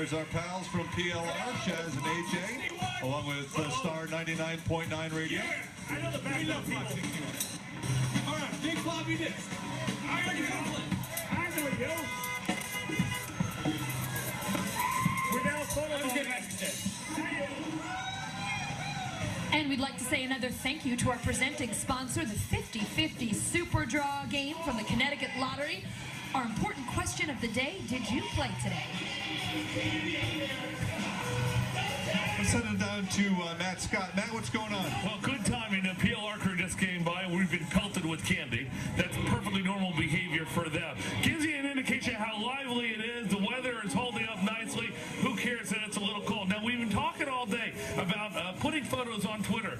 There's our pals from PLR, Chaz and AJ, along with Star 99.9 Radio. Yeah, I know the best. We love Floppy Disk. All right, big Floppy Disk. I know we go. We're now full of And we'd like to say another thank you to our presenting sponsor, the 50/50 Super Draw game from the Connecticut Lottery. Our important question of the day, did you play today? Let's send it down to Matt Scott. Matt, what's going on? Well, good timing. The PLR crew just came by. We've been pelted with candy. That's perfectly normal behavior for them. Gives you an indication how lively it is. The weather is holding up nicely. Who cares that it's a little cold? Now, we've been talking all day about putting photos on Twitter.